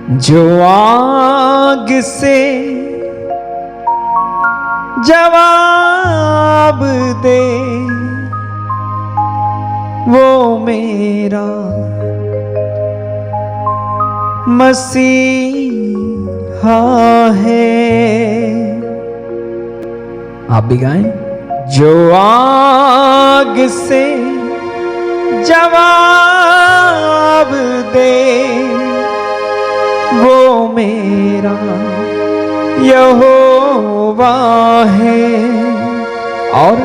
जो आग से जवाब दे वो मेरा मसीहा है। आप भी गाएं। जो आग से जवाब दे वो मेरा यहोवा है। और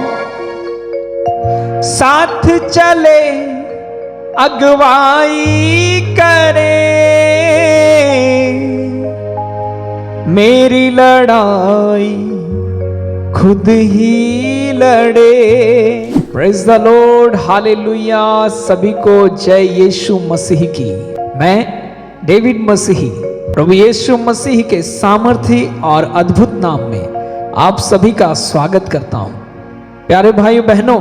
साथ चले अगुवाई करे मेरी लड़ाई खुद ही लड़े। Praise the Lord, hallelujah. सभी को जय यीशु मसीह की। मैं डेविड मसीही प्रभु यीशु मसीह के सामर्थी और अद्भुत नाम में आप सभी का स्वागत करता हूं। प्यारे भाइयों बहनों,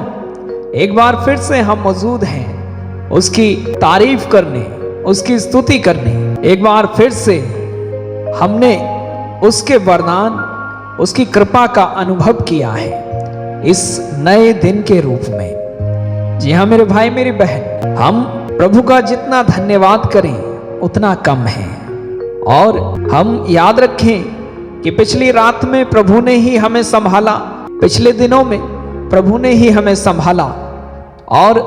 एक बार फिर से हम मौजूद हैं उसकी तारीफ करने, उसकी स्तुति करने। एक बार फिर से हमने उसके वरदान, उसकी कृपा का अनुभव किया है इस नए दिन के रूप में। जी हाँ मेरे भाई मेरी बहन, हम प्रभु का जितना धन्यवाद करें उतना कम है। और हम याद रखें कि पिछली रात में प्रभु ने ही हमें संभाला, पिछले दिनों में प्रभु ने ही हमें संभाला और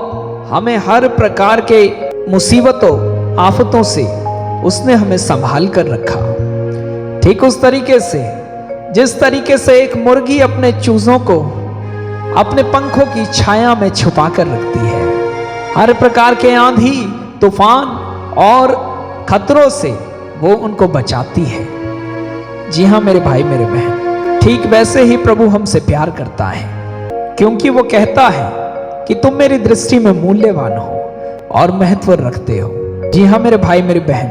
हमें हर प्रकार के मुसीबतों आफतों से उसने हमें संभाल कर रखा। ठीक उस तरीके से जिस तरीके से एक मुर्गी अपने चूजों को अपने पंखों की छाया में छुपा कर रखती है, हर प्रकार के आंधी तूफान और खतरों से वो उनको बचाती है। जी हाँ मेरे भाई मेरे बहन, ठीक वैसे ही प्रभु हमसे प्यार करता है, क्योंकि वो कहता है कि तुम मेरी दृष्टि में मूल्यवान हो और महत्व रखते हो। जी हाँ मेरे भाई मेरी बहन,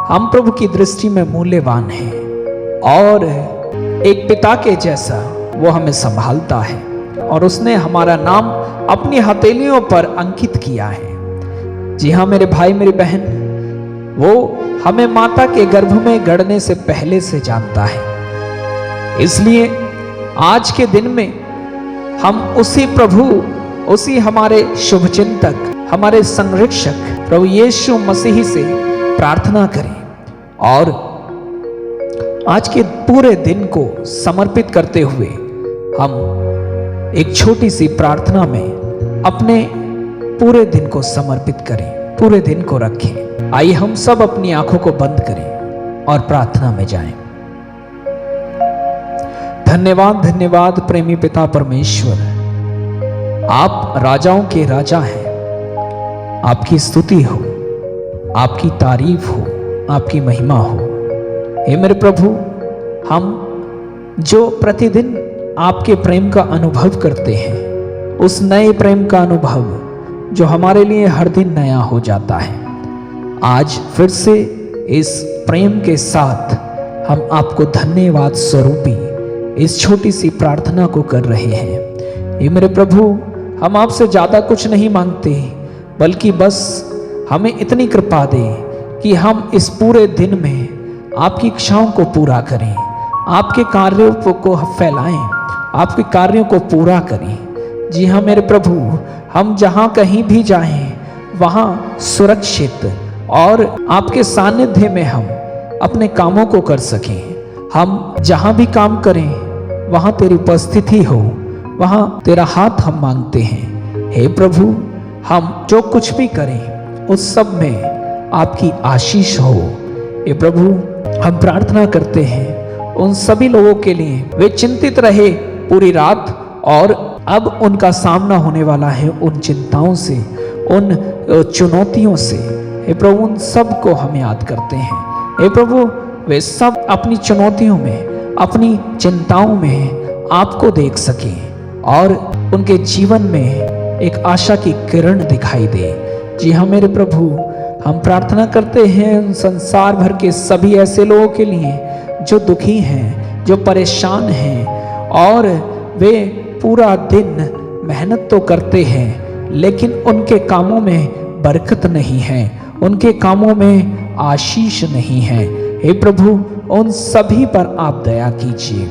हम प्रभु की दृष्टि में मूल्यवान हैं और एक पिता के जैसा वो हमें संभालता है और उसने हमारा नाम अपनी हथेलियों पर अंकित किया है। जी हाँ मेरे भाई मेरी बहन, वो हमें माता के गर्भ में गढ़ने से पहले से जानता है। इसलिए आज के दिन में हम उसी प्रभु, उसी हमारे शुभचिंतक, हमारे संरक्षक प्रभु यीशु मसीह से प्रार्थना करें और आज के पूरे दिन को समर्पित करते हुए हम एक छोटी सी प्रार्थना में अपने पूरे दिन को समर्पित करें, पूरे दिन को रखें। आइए हम सब अपनी आंखों को बंद करें और प्रार्थना में जाएं। धन्यवाद धन्यवाद प्रेमी पिता परमेश्वर, आप राजाओं के राजा हैं। आपकी स्तुति हो, आपकी तारीफ हो, आपकी महिमा हो। हे मेरे प्रभु, हम जो प्रतिदिन आपके प्रेम का अनुभव करते हैं, उस नए प्रेम का अनुभव जो हमारे लिए हर दिन नया हो जाता है, आज फिर से इस प्रेम के साथ हम आपको धन्यवाद स्वरूपी इस छोटी सी प्रार्थना को कर रहे हैं। ये मेरे प्रभु, हम आपसे ज़्यादा कुछ नहीं मांगते, बल्कि बस हमें इतनी कृपा दे कि हम इस पूरे दिन में आपकी इच्छाओं को पूरा करें, आपके कार्यों को फैलाएं, आपके कार्यों को पूरा करें। जी हाँ मेरे प्रभु, हम जहाँ कहीं भी जाएं वहाँ सुरक्षित और आपके सानिध्य में हम अपने कामों को कर सकें। हम जहाँ भी काम करें वहाँ तेरी उपस्थिति हो, वहाँ तेरा हाथ हम मांगते हैं। हे प्रभु, हम जो कुछ भी करें उस सब में आपकी आशीष हो। हे प्रभु, हम प्रार्थना करते हैं उन सभी लोगों के लिए, वे चिंतित रहे पूरी रात और अब उनका सामना होने वाला है उन चिंताओं से, उन चुनौतियों से। हे प्रभु, उन सब को हम याद करते हैं। हे प्रभु, वे सब अपनी चुनौतियों में, अपनी चिंताओं में आपको देख सकें और उनके जीवन में एक आशा की किरण दिखाई दे। जी हाँ मेरे प्रभु, हम प्रार्थना करते हैं उन संसार भर के सभी ऐसे लोगों के लिए जो दुखी हैं, जो परेशान हैं और वे पूरा दिन मेहनत तो करते हैं लेकिन उनके कामों में बरकत नहीं है, उनके कामों में आशीष नहीं है। हे प्रभु, उन सभी पर आप दया कीजिए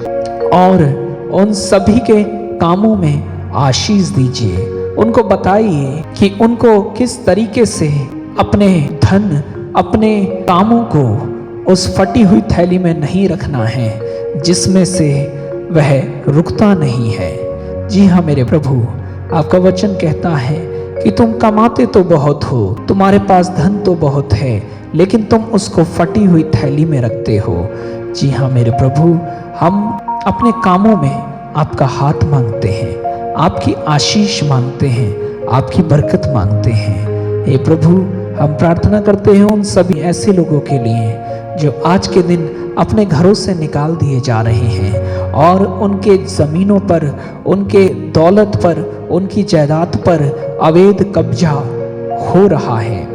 और उन सभी के कामों में आशीष दीजिए। उनको बताइए कि उनको किस तरीके से अपने धन, अपने कामों को उस फटी हुई थैली में नहीं रखना है जिसमें से वह रुकता नहीं है। जी हाँ मेरे प्रभु, आपका वचन कहता है कि तुम कमाते तो बहुत हो, तुम्हारे पास धन तो बहुत है, लेकिन तुम उसको फटी हुई थैली में रखते हो। जी हाँ मेरे प्रभु, हम अपने कामों में आपका हाथ मांगते हैं, आपकी आशीष मांगते हैं, आपकी बरकत मांगते हैं। हे प्रभु, हम प्रार्थना करते हैं उन सभी ऐसे लोगों के लिए जो आज के दिन अपने घरों से निकाल दिए जा रहे हैं और उनके ज़मीनों पर, उनके दौलत पर, उनकी जायदाद पर अवैध कब्जा हो रहा है,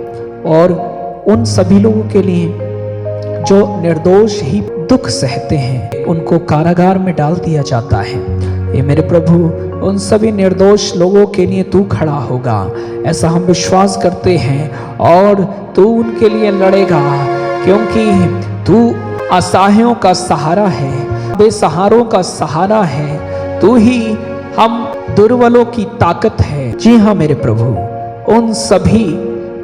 और उन सभी लोगों के लिए जो निर्दोष ही दुख सहते हैं उनको कारागार में डाल दिया जाता है। ये मेरे प्रभु, उन सभी निर्दोष लोगों के लिए तू खड़ा होगा, ऐसा हम विश्वास करते हैं, और तू उनके लिए लड़ेगा, क्योंकि तू असहायों का सहारा है, बेसहारों का सहारा है। तू ही हम दुर्बलों की ताकत है। जी हाँ मेरे प्रभु, उन सभी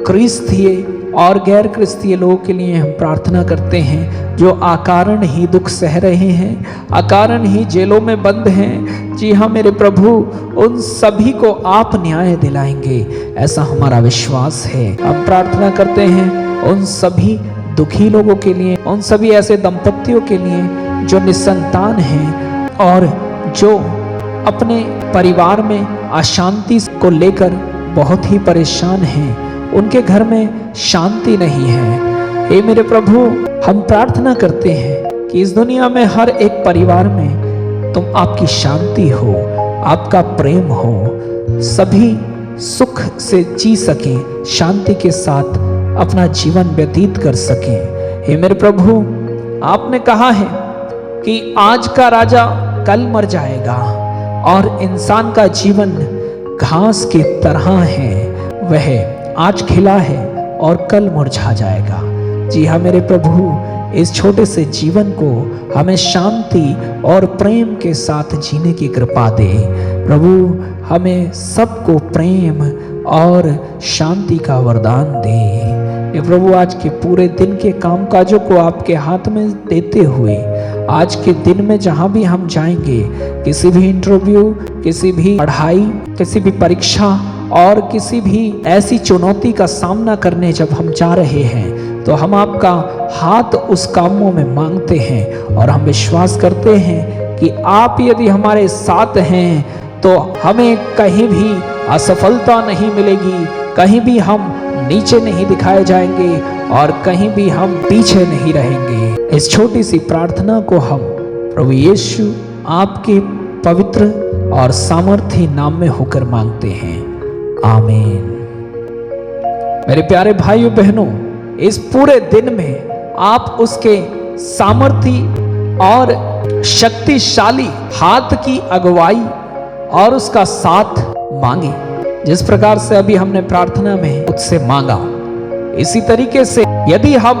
क्रिस्तीय और गैर क्रिस्तीय लोगों के लिए हम प्रार्थना करते हैं जो अकारण ही दुख सह रहे हैं, अकारण ही जेलों में बंद हैं। जी हाँ मेरे प्रभु, उन सभी को आप न्याय दिलाएंगे, ऐसा हमारा विश्वास है। हम प्रार्थना करते हैं उन सभी दुखी लोगों के लिए, उन सभी ऐसे दंपतियों के लिए जो निसंतान हैं और जो अपने परिवार में अशांति को लेकर बहुत ही परेशान हैं, उनके घर में शांति नहीं है। हे मेरे प्रभु, हम प्रार्थना करते हैं कि इस दुनिया में हर एक परिवार में तुम आपकी शांति हो, आपका प्रेम हो, सभी सुख से जी सकें, शांति के साथ अपना जीवन व्यतीत कर सकें। हे मेरे प्रभु, आपने कहा है कि आज का राजा कल मर जाएगा और इंसान का जीवन घास की तरह है, वह आज खिला है और कल मुरझा जाएगा। जी हाँ मेरे प्रभु, इस छोटे से जीवन को हमें शांति और प्रेम के साथ जीने की कृपा दे। प्रभु, हमें सबको प्रेम और शांति का वरदान दे। ये प्रभु, आज के पूरे दिन के कामकाजों को आपके हाथ में देते हुए, आज के दिन में जहाँ भी हम जाएंगे, किसी भी इंटरव्यू, किसी भी पढ़ाई, किसी भी परीक्षा और किसी भी ऐसी चुनौती का सामना करने जब हम जा रहे हैं, तो हम आपका हाथ उस कामों में मांगते हैं और हम विश्वास करते हैं कि आप यदि हमारे साथ हैं तो हमें कहीं भी असफलता नहीं मिलेगी, कहीं भी हम नीचे नहीं दिखाए जाएंगे और कहीं भी हम पीछे नहीं रहेंगे। इस छोटी सी प्रार्थना को हम प्रभु यीशु आपके पवित्र और सामर्थी नाम में होकर मांगते हैं, आमीन। मेरे प्यारे भाइयों बहनों, इस पूरे दिन में आप उसके सामर्थी और शक्तिशाली हाथ की अगुवाई और उसका साथ मांगे, जिस प्रकार से अभी हमने प्रार्थना में उससे मांगा। इसी तरीके से यदि हम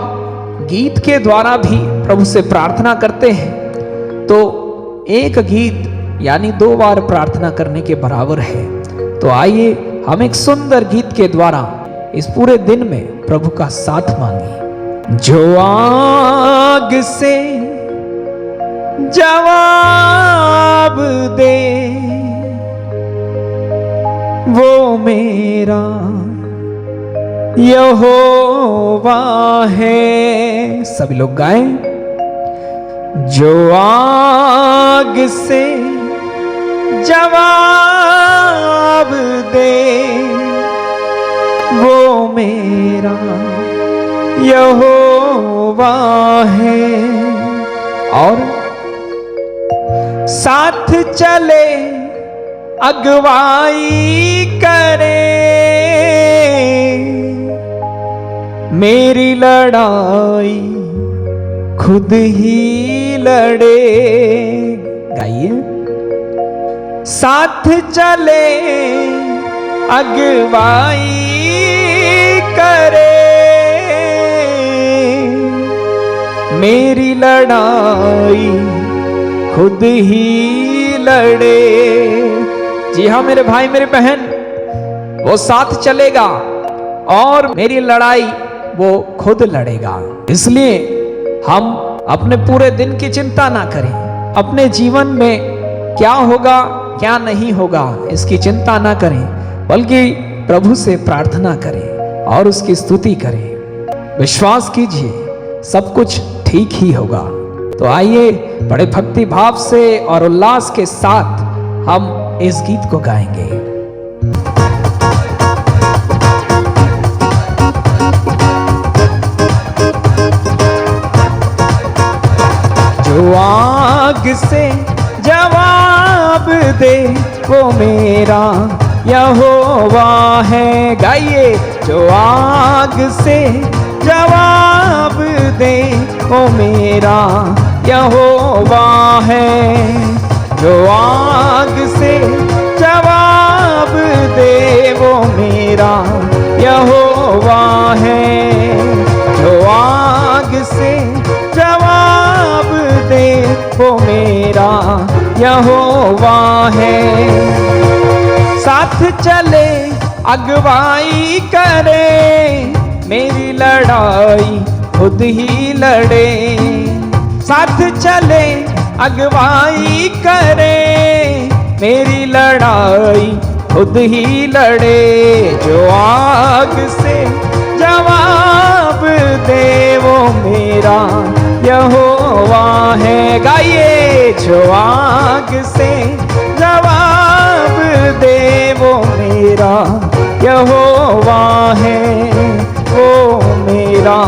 गीत के द्वारा भी प्रभु से प्रार्थना करते हैं तो एक गीत यानी 2 बार प्रार्थना करने के बराबर है। तो आइए हम एक सुंदर गीत के द्वारा इस पूरे दिन में प्रभु का साथ मांगे। जो आग से जवाब दे वो मेरा यहोवा है। सभी लोग गाएं। जो आग से जवाब दे वो मेरा यहोवा है, और साथ चले अगुवाई करे, मेरी लड़ाई खुद ही लड़े। गाइए। साथ चले अगुवाई करे, मेरी लड़ाई खुद ही लड़े। जी हाँ मेरे भाई मेरे बहन, वो साथ चलेगा और मेरी लड़ाई वो खुद लड़ेगा। इसलिए हम अपने पूरे दिन की चिंता ना करें, अपने जीवन में क्या होगा क्या नहीं होगा इसकी चिंता ना करें, बल्कि प्रभु से प्रार्थना करें और उसकी स्तुति करें। विश्वास कीजिए सब कुछ ठीक ही होगा। तो आइए बड़े भक्ति भाव से और उल्लास के साथ हम इस गीत को गाएंगे। जो आग से जवाब दे वो मेरा यहोवा है। गाइए, जो आग से जवाब दे वो मेरा यहोवा है। जो आग से जवाब दे वो मेरा यहोवा है। जो आग से जवाब दे वो मेरा यहोवा है। साथ चले अगुवाई करे, मेरी लड़ाई खुद ही लड़े। साथ चले अगुवाई करे, मेरी लड़ाई खुद ही लड़े। जो आग से जवाब दे वो मेरा यहोवा है। गाइए, जो आग से जवाब दे वो मेरा यहोवा है, वो मेरा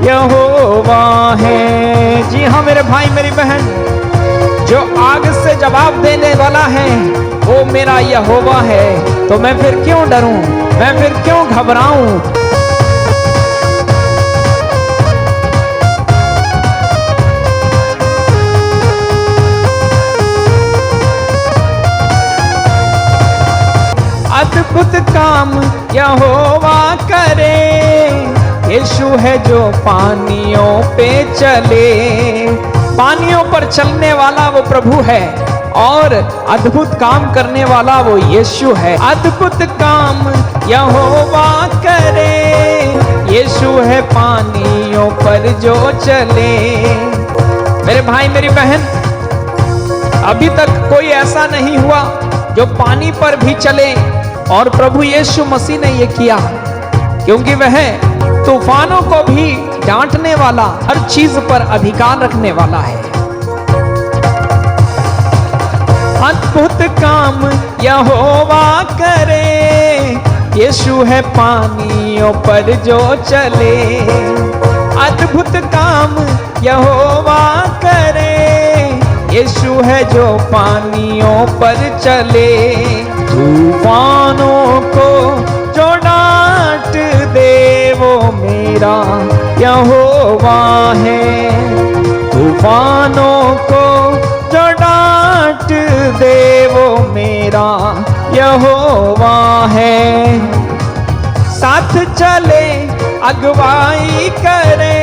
यहोवा है। जी हाँ मेरे भाई मेरी बहन, जो आग से जवाब देने वाला है वो मेरा यहोवा है। तो मैं फिर क्यों डरूं, मैं फिर क्यों घबराऊं। अद्भुत काम यहोवा करे, यीशु है जो पानियों पे चले। पानियों पर चलने वाला वो प्रभु है और अद्भुत काम करने वाला वो यीशु है। अद्भुत काम यहोवा करे, यीशु है पानियों पर जो चले। मेरे भाई मेरी बहन, अभी तक कोई ऐसा नहीं हुआ जो पानी पर भी चले, और प्रभु यीशु मसीह ने ये किया, क्योंकि वह तूफानों को भी डांटने वाला, हर चीज पर अधिकार रखने वाला है। अद्भुत काम यहोवा करे, यीशु है पानियों पर जो चले। अद्भुत काम यहोवा करे, यीशु है जो पानियों पर चले। तूफानों को जो डांट दे वो मेरा यहोवा है। तूफानों को जो डांट दे वो मेरा यहोवा है। साथ चले अगुवाई करे,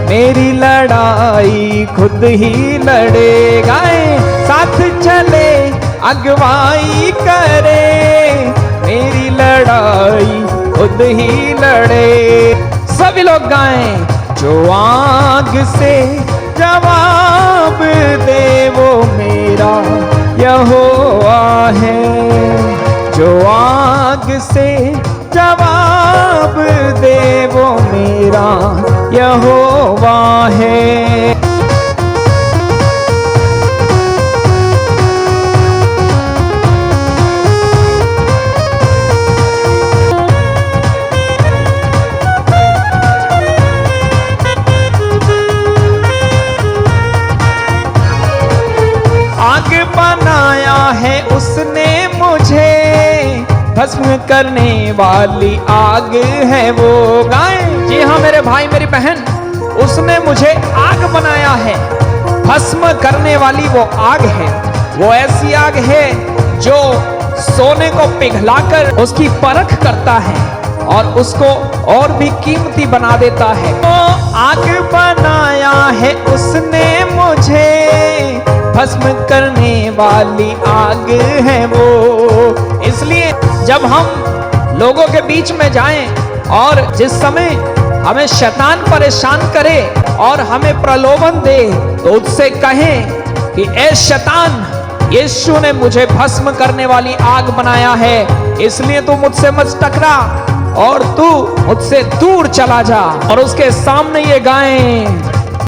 मेरी लड़ाई खुद ही लड़े। गाए, साथ चले अगुवाई करे, मेरी लड़ाई खुद ही लड़े। सभी लोग गाएं, जो आग से जवाब दे वो मेरा यहोवा है। जो आग से जवाब दे वो मेरा यहोवा है। आग बनाया है उसने मुझे, भस्म करने वाली आग है वो। गाएं, जी हाँ मेरे भाई मेरी बहन, उसने मुझे आग बनाया है, भस्म करने वाली वो आग है। वो ऐसी आग है जो सोने को पिघलाकर उसकी परख करता है और उसको और भी कीमती बना देता है। वो आग बनाया वाली आग है वो। इसलिए जब हम लोगों के बीच में जाएं और जिस समय हमें शैतान परेशान करे और हमें प्रलोभन दे, तो उससे कहें कि ए शैतान, यीशु ने मुझे भस्म करने वाली आग बनाया है, इसलिए तू मुझसे मत टकरा और तू मुझसे दूर चला जा। और उसके सामने ये गाएं,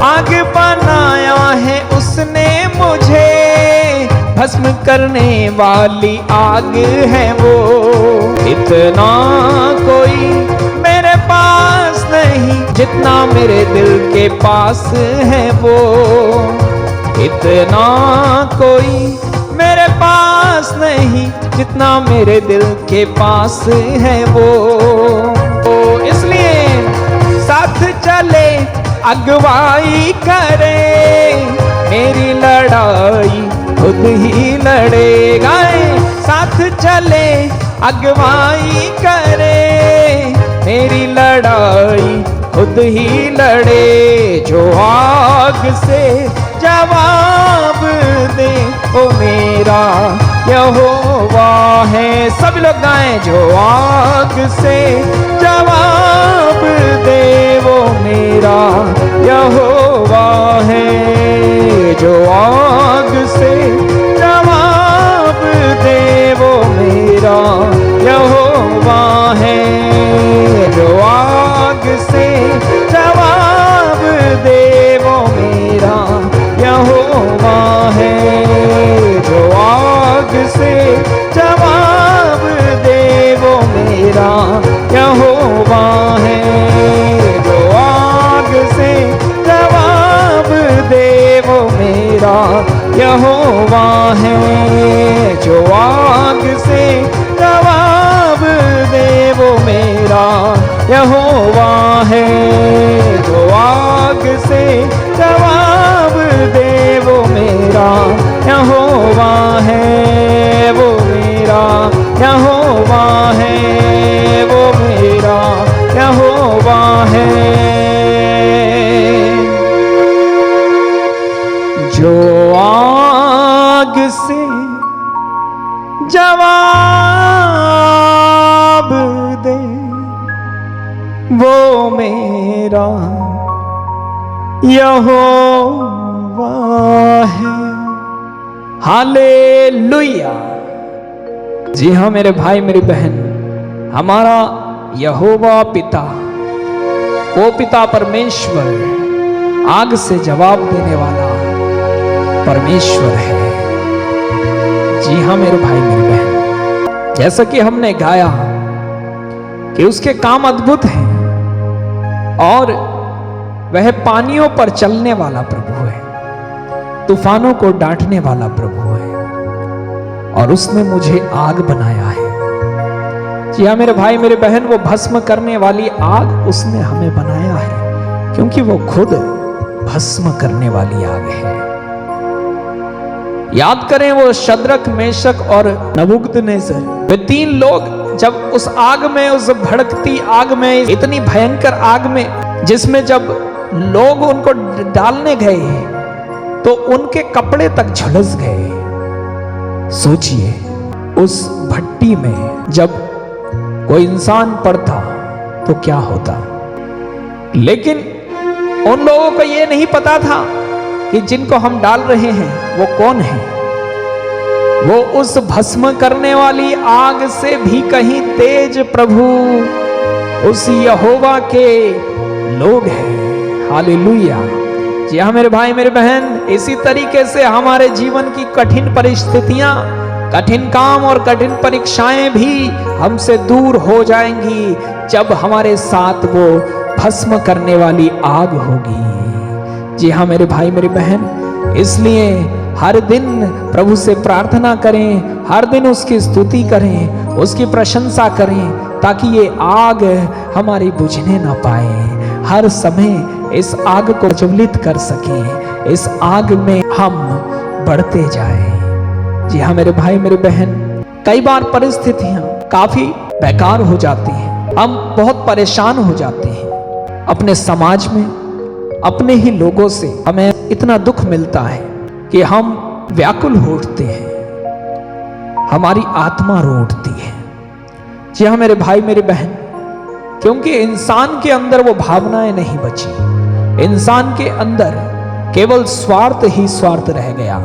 आग बनाया है उसने मुझे, भस्म करने वाली आग है वो। इतना कोई मेरे पास नहीं जितना मेरे दिल के पास है वो। इतना कोई मेरे पास नहीं जितना मेरे दिल के पास है वो। इसलिए साथ चले अगुवाई करे, मेरी लड़ाई खुद ही लड़ेगा। साथ चले अगुवाई करे, मेरी लड़ाई खुद ही लड़े। जो आग से जवाब दे वो मेरा यहोवा है। सब लोग गाएं, जो आग से जवाब दे वो मेरा यहोवा है। जो आग से जवाब दे वो मेरा यहोवा है। जो आग से जवाब दे वो मेरा यहोवा है। जो आग से जवाब दे वो मेरा यहोवा है। जो आग से जवाब दे वो मेरा यहोवा है। जो आग से जवाब दे वो मेरा यहोवा है। जो आग से जवाब दे वो मेरा यहोवा है। वो मेरा यहोवा है। वो मेरा यहोवा है। जो आग से जवाब दे वो मेरा यहोवा है। हालेलुया। जी हाँ मेरे भाई मेरी बहन, हमारा यहोवा पिता, वो पिता परमेश्वर आग से जवाब देने वाला परमेश्वर है। जी हाँ मेरे भाई मेरी बहन, जैसा कि हमने गाया कि उसके काम अद्भुत हैं और वह पानियों पर चलने वाला प्रभु है, तूफानों को डांटने वाला प्रभु है, और उसने मुझे आग बनाया है। जी हाँ मेरे भाई मेरे बहन, वो भस्म करने वाली आग उसने हमें बनाया है, क्योंकि वो खुद भस्म करने वाली आग है। याद करें वो शद्रक, मेशक और नबूकदनेस्सर, वे तीन लोग जब उस आग में, उस भड़कती आग में, इतनी भयंकर आग में, जिसमें जब लोग उनको डालने गए तो उनके कपड़े तक झुलस गए। सोचिए उस भट्टी में जब कोई इंसान पड़ता तो क्या होता। लेकिन उन लोगों को यह नहीं पता था कि जिनको हम डाल रहे हैं वो कौन है। वो उस भस्म करने वाली आग से भी कहीं तेज प्रभु, उस यहोवा के लोग हैं। हालेलुया। जी हाँ मेरे भाई मेरे बहन, इसी तरीके से हमारे जीवन की कठिन परिस्थितियां, कठिन काम और कठिन परीक्षाएं भी हमसे दूर हो जाएंगी जब हमारे साथ वो भस्म करने वाली आग होगी। जी हाँ मेरे भाई मेरी बहन, इसलिए हर दिन प्रभु से प्रार्थना करें, हर दिन उसकी स्तुति करें, उसकी प्रशंसा करें, ताकि ये आग हमारी बुझने ना पाए। हर समय इस आग को प्रज्वलित कर सकें, इस आग में हम बढ़ते जाएं। जी हाँ मेरे भाई मेरे बहन, कई बार परिस्थितियां काफी बेकार हो जाती हैं, हम बहुत परेशान हो जाते हैं। अपने समाज में, अपने ही लोगों से हमें इतना दुख मिलता है कि हम व्याकुल हो उठते हैं, हमारी आत्मा रो उठती है। जी हाँ मेरे भाई मेरी बहन, क्योंकि इंसान के अंदर वो भावनाएं नहीं बची। इंसान के अंदर केवल स्वार्थ ही स्वार्थ रह गया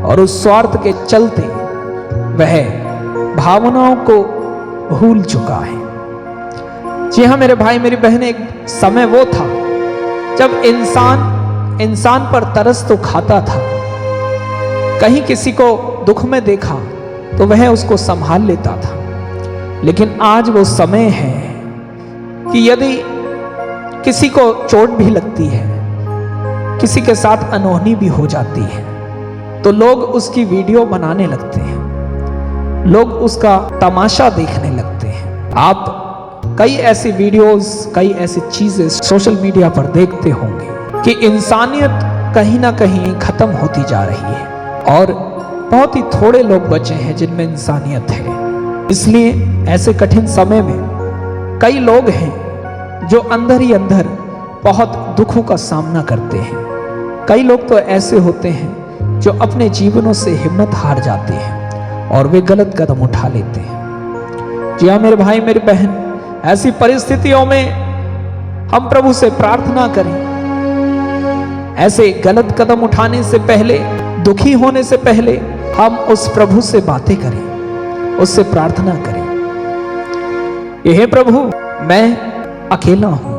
और उस स्वार्थ के चलते वह भावनाओं को भूल चुका है। जी हाँ मेरे भाई मेरी बहन, एक समय वो था जब इंसान पर तरस तो खाता था, कहीं किसी को दुख में देखा तो वह उसको संभाल लेता था। लेकिन आज वो समय है कि यदि किसी को चोट भी लगती है, किसी के साथ अनहोनी भी हो जाती है, तो लोग उसकी वीडियो बनाने लगते हैं, लोग उसका तमाशा देखने लगते हैं। आप कई ऐसी वीडियोस, कई ऐसी चीजें सोशल मीडिया पर देखते होंगे कि इंसानियत कहीं ना कहीं खत्म होती जा रही है और बहुत ही थोड़े लोग बचे हैं जिनमें इंसानियत है। इसलिए ऐसे कठिन समय में कई लोग हैं जो अंदर ही अंदर बहुत दुखों का सामना करते हैं। कई लोग तो ऐसे होते हैं जो अपने जीवनों से हिम्मत हार जाते हैं और वे गलत कदम उठा लेते हैं। जी हाँ मेरे भाई मेरी बहन, ऐसी परिस्थितियों में हम प्रभु से प्रार्थना करें। ऐसे गलत कदम उठाने से पहले, दुखी होने से पहले हम उस प्रभु से बातें करें, उससे प्रार्थना करें। हे प्रभु, मैं अकेला हूं,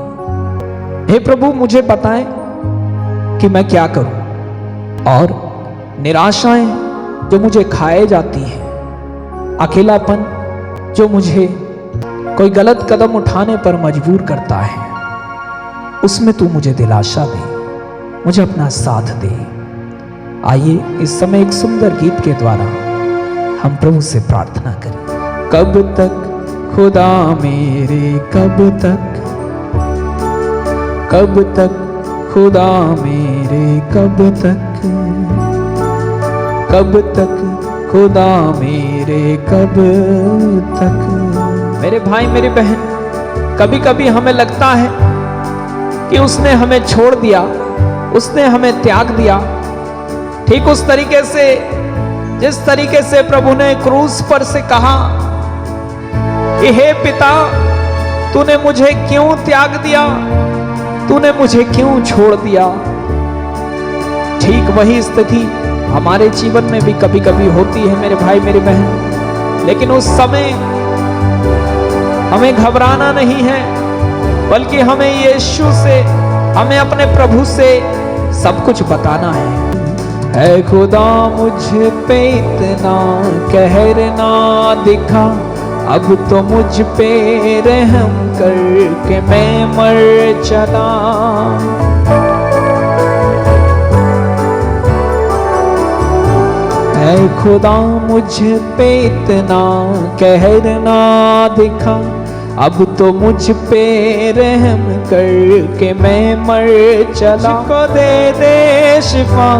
हे प्रभु मुझे बताएं कि मैं क्या करूं। और निराशाएं जो मुझे खाए जाती हैं, अकेलापन जो मुझे कोई गलत कदम उठाने पर मजबूर करता है, उसमें तू मुझे दिलासा दे, मुझे अपना साथ दे। आइए इस समय एक सुंदर गीत के द्वारा हम प्रभु से प्रार्थना करें। कब तक खुदा मेरे, कब तक खुदा मेरे, कब तक खुदा मेरे, कब तक। मेरे भाई मेरी बहन, कभी कभी हमें लगता है कि उसने हमें छोड़ दिया, उसने हमें त्याग दिया। ठीक उस तरीके से जिस तरीके से प्रभु ने क्रूस पर से कहा कि हे पिता, तूने मुझे क्यों त्याग दिया, तूने मुझे क्यों छोड़ दिया। ठीक वही स्थिति हमारे जीवन में भी कभी कभी होती है मेरे भाई मेरी बहन। लेकिन उस समय हमें घबराना नहीं है, बल्कि हमें यीशु से, हमें अपने प्रभु से सब कुछ बताना है। ऐ खुदा मुझ पे इतना कहर ना दिखा, अब तो मुझ पे रहम करके मैं मर चला। ऐ खुदा मुझ पे इतना कहर ना दिखा, अब तो मुझ पे रहम करके मैं मर चला। मुझको दे दे शिफा,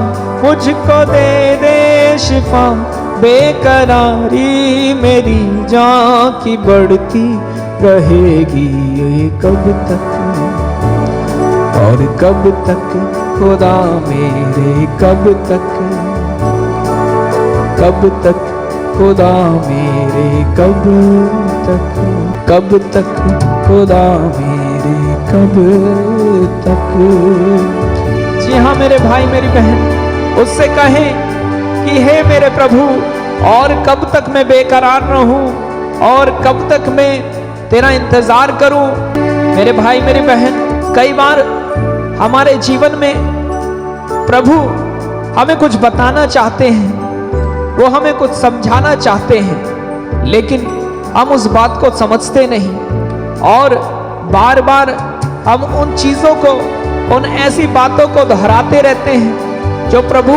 मुझको दे दे शिफा, बेकरारी मेरी जान की बढ़ती रहेगी ये कब तक, और कब तक खुदा मेरे, कब तक खुदा मेरे, कब तक खुदा मेरे, कब तक। जी हाँ मेरे भाई मेरी बहन, उससे कहें कि हे मेरे प्रभु, और कब तक मैं बेकरार रहूं, और कब तक मैं तेरा इंतजार करूं। मेरे भाई मेरी बहन, कई बार हमारे जीवन में प्रभु हमें कुछ बताना चाहते हैं, वो हमें कुछ समझाना चाहते हैं, लेकिन हम उस बात को समझते नहीं और बार बार हम उन चीजों को, उन ऐसी बातों को दोहराते रहते हैं जो प्रभु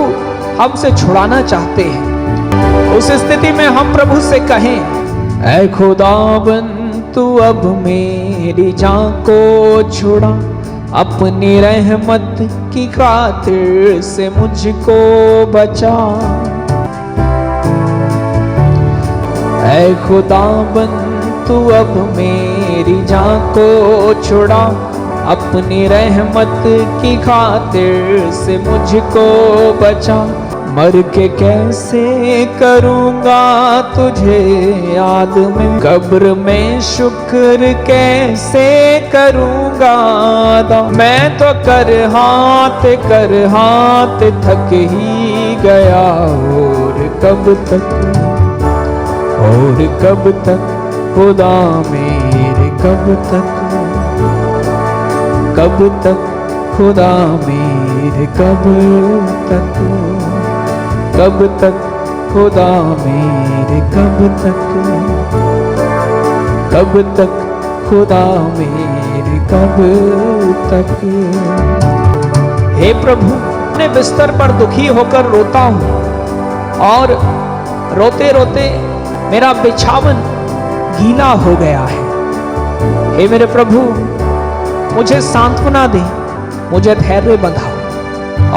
हमसे छुड़ाना चाहते हैं। उस स्थिति में हम प्रभु से कहें, ऐ खुदावंद तू अब मेरी जान को छुड़ा, अपनी रहमत की खातिर से मुझको बचा। ऐ खुदावंद तू अब मेरी जान को छुड़ा, अपनी रहमत की खातिर से मुझको बचा। मर के कैसे करूँगा तुझे याद में, कब्र में शुक्र कैसे करूँगा अदा। मैं तो कर हाथ थक ही गया, और कब तक खुदा मेरे, कब तक खुदा मेरे, कब तक खुदा मेरे, कब तक खुदा मेरे, कब तक। हे प्रभु, अपने बिस्तर पर दुखी होकर रोता हूँ, और रोते रोते मेरा बिछावन गीला हो गया है। हे मेरे प्रभु, मुझे सांत्वना दे, मुझे धैर्य बंधा,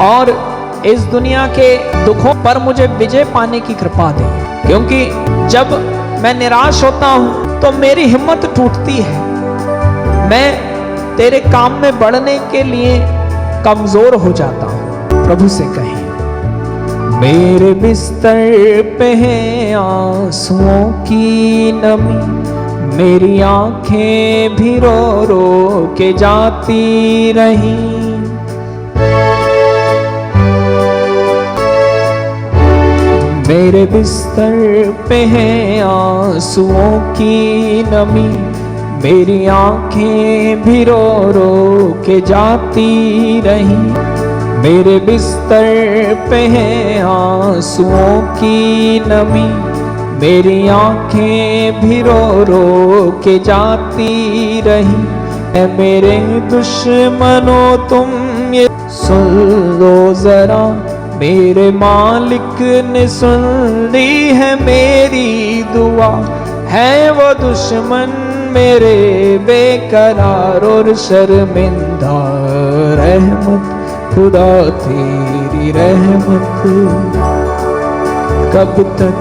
और इस दुनिया के दुखों पर मुझे विजय पाने की कृपा दे। क्योंकि जब मैं निराश होता हूँ तो मेरी हिम्मत टूटती है, मैं तेरे काम में बढ़ने के लिए कमजोर हो जाता हूँ। प्रभु से कहें, मेरे बिस्तर पे है आंसुओं की नमी, मेरी आंखें भी रो रो के जाती रही। मेरे बिस्तर पे है आंसुओं की नमी, मेरी आंखें भी रो रो के जाती रही। मेरे बिस्तर पे है आंसुओं की नमी, मेरी आंखें भी रो रो के जाती रही। ऐ मेरे दुश्मनों तुम ये सुन लो जरा, मेरे मालिक ने सुन ली है मेरी दुआ। है वो दुश्मन मेरे बेकरार और शर्मिंदा, रहमत खुदा तेरी रहमत, कब तक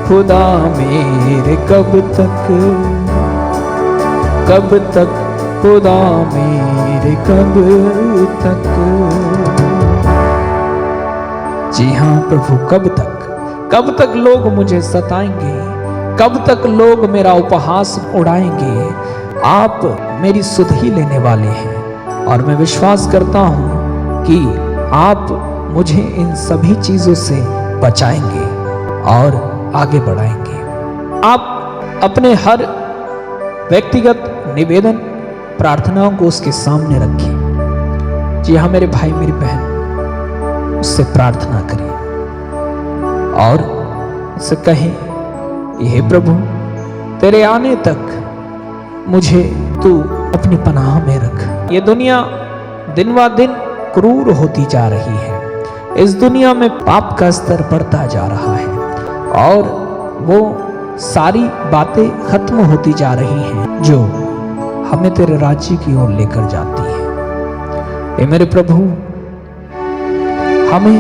खुदा मेरे, कब तक खुदा मेरे, कब तक। जी हाँ प्रभु, कब तक लोग मुझे सताएंगे, कब तक लोग मेरा उपहास उड़ाएंगे। आप मेरी सुध ही लेने वाले हैं, और मैं विश्वास करता हूँ कि आप मुझे इन सभी चीजों से बचाएंगे और आगे बढ़ाएंगे। आप अपने हर व्यक्तिगत निवेदन प्रार्थनाओं को उसके सामने रखिए। जी हाँ मेरे भाई मेरी बहन, उससे प्रार्थना करिए और उससे कहें, हे प्रभु, तेरे आने तक मुझे तू अपनी पनाह में रख। ये दुनिया दिन व दिन क्रूर होती जा रही है, इस दुनिया में पाप का स्तर बढ़ता जा रहा है, और वो सारी बातें खत्म होती जा रही हैं जो हमें तेरे राज्य की ओर लेकर जाती है। हे मेरे प्रभु, हमें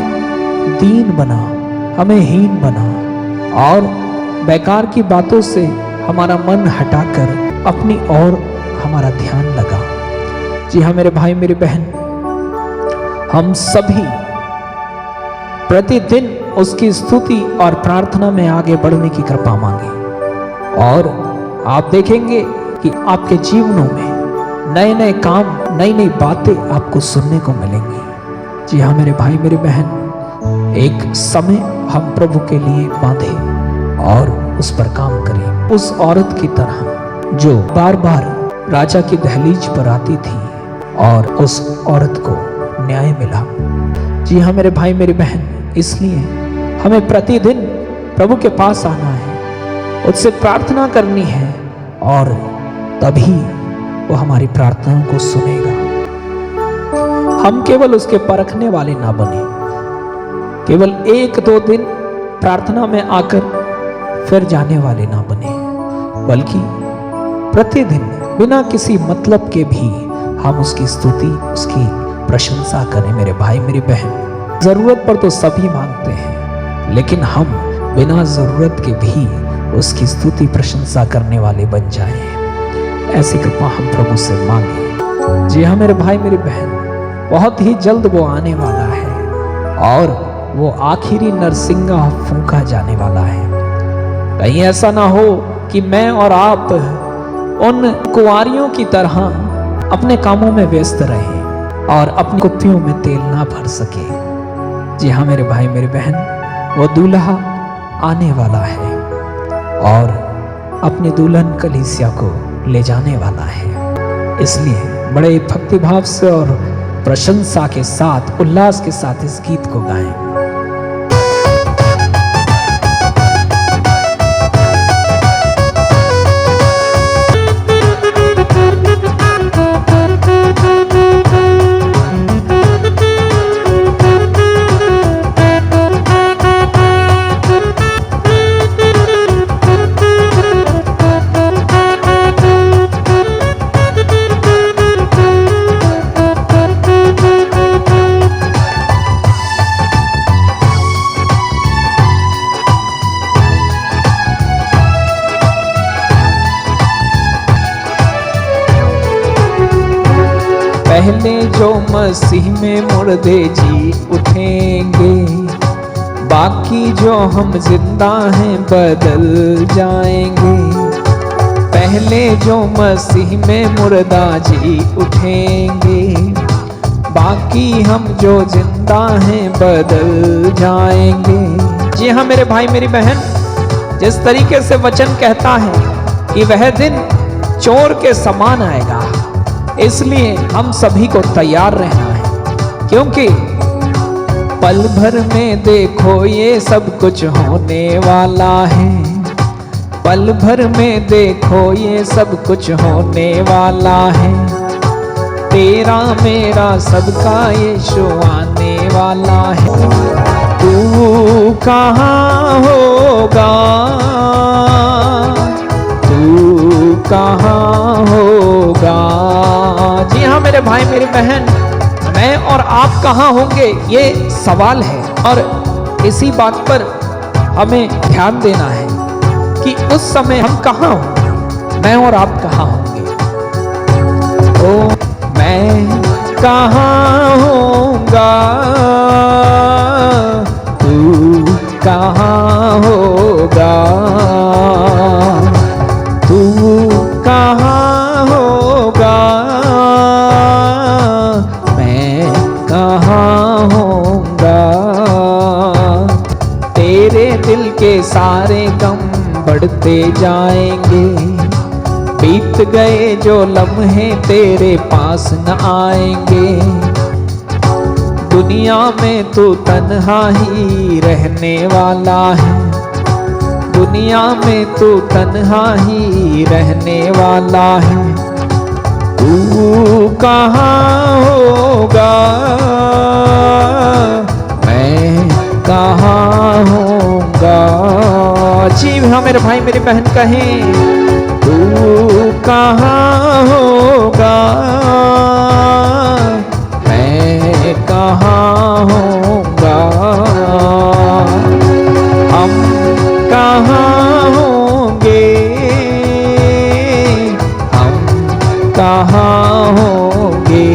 दीन बना, हमें हीन बना, और बेकार की बातों से हमारा मन हटाकर अपनी ओर हमारा ध्यान लगा। जी हाँ मेरे भाई मेरी बहन, हम सभी प्रतिदिन उसकी स्तुति और प्रार्थना में आगे बढ़ने की कृपा मांगे, और आप देखेंगे कि आपके जीवनों में नए नए काम, नई नई बातें आपको सुनने को मिलेंगी। जी हाँ मेरे भाई मेरी बहन, एक समय हम प्रभु के लिए बांधे और उस पर काम करें, उस औरत की तरह जो बार बार राजा की दहलीज पर आती थी और उस औरत को न्याय मिला। जी हाँ मेरे भाई मेरी बहन, इसलिए हमें प्रतिदिन प्रभु के पास आना है, उससे प्रार्थना करनी है, और तभी वो हमारी प्रार्थनाओं को सुनेगा। हम केवल उसके परखने वाले ना बने, केवल एक दो दिन प्रार्थना में आकर फिर जाने वाले ना बने, बल्कि प्रतिदिन बिना किसी मतलब के भी हम उसकी स्तुति, उसकी प्रशंसा करें। मेरे भाई मेरी बहन, जरूरत पर तो सभी मांगते हैं, लेकिन हम बिना जरूरत के भी उसकी स्तुति प्रशंसा करने वाले बन जाएं। ऐसी कृपा हम प्रभु से मांगे। जी हाँ मेरे भाई मेरी बहन, बहुत ही जल्द वो आने वाला है, और वो आखिरी नरसिंगा फूंका जाने वाला है। कहीं ऐसा ना हो कि मैं और आप उन कुंवारियों की तरह अपने कामों में व्यस्त रहें और अपनी कुप्पियों में तेल ना भर सके। जी हाँ मेरे भाई मेरी बहन, वो दूल्हा आने वाला है और अपनी दुल्हन कलीसिया को ले जाने वाला है। इसलिए बड़े भक्तिभाव से और प्रशंसा के साथ, उल्लास के साथ इस गीत को गाएं। पहले जो मसीह में मुर्दे जी उठेंगे, बाकी जो हम जिंदा हैं बदल जाएंगे। पहले जो मसीह में मुर्दा जी उठेंगे, बाकी हम जो जिंदा हैं बदल जाएंगे। जी हाँ मेरे भाई मेरी बहन, जिस तरीके से वचन कहता है कि वह दिन चोर के समान आएगा, इसलिए हम सभी को तैयार रहना है, क्योंकि पल भर में देखो ये सब कुछ होने वाला है। पल भर में देखो ये सब कुछ होने वाला है। तेरा मेरा सबका यीशु आने वाला है। तू कहाँ होगा, तू कहाँ होगा। जी हाँ मेरे भाई मेरी बहन, मैं और आप कहाँ होंगे ये सवाल है, और इसी बात पर हमें ध्यान देना है कि उस समय हम कहाँ होंगे, मैं और आप कहाँ होंगे। ओ मैं कहाँ होऊंगा, तू कहाँ होगा, तू कहाँ होगा, मैं कहाँ होऊंगा। तेरे दिल के सारे गम बढ़ते जाएंगे, बीत गए जो लम्हे तेरे पास न आएंगे। दुनिया में तू तन्हा ही रहने वाला है, दुनिया में तू तन्हा ही रहने वाला है। तू कहाँ होगा, मैं कहाँ होऊंगा। जी हाँ मेरे भाई मेरी बहन कहें, तू कहाँ होगा, मैं कहाँ होऊंगा। हम कहाँ होंगे, हम कहाँ होंगे।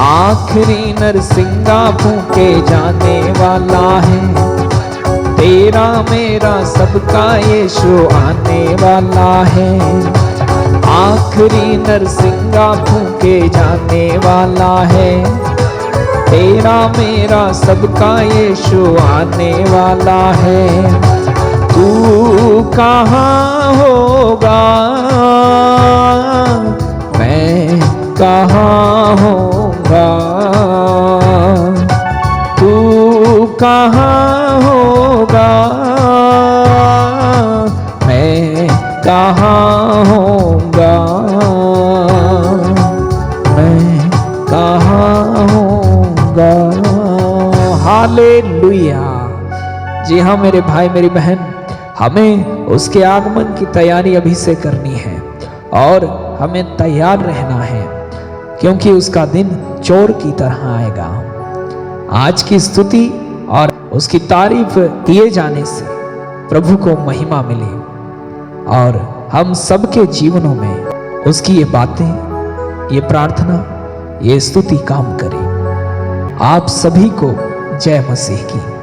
आखिरी नरसिंगा फूंके जाने वाला है, तेरा मेरा सबका यीशु आने वाला है। आखिरी नरसिंगा फूंके जाने वाला है, तेरा मेरा सबका यीशु आने वाला है। तू कहाँ होगा, मैं कहाँ होऊंगा। तू कहाँ होगा, मैं कहाँ होऊंगा, मैं कहाँ होऊंगा। हालेलुया। जी हाँ मेरे भाई मेरी बहन, हमें उसके आगमन की तैयारी अभी से करनी है और हमें तैयार रहना है, क्योंकि उसका दिन चोर की तरह आएगा। आज की स्तुति और उसकी तारीफ किए जाने से प्रभु को महिमा मिले और हम सबके जीवनों में उसकी ये बातें, ये प्रार्थना, ये स्तुति काम करे। आप सभी को जय मसीह की।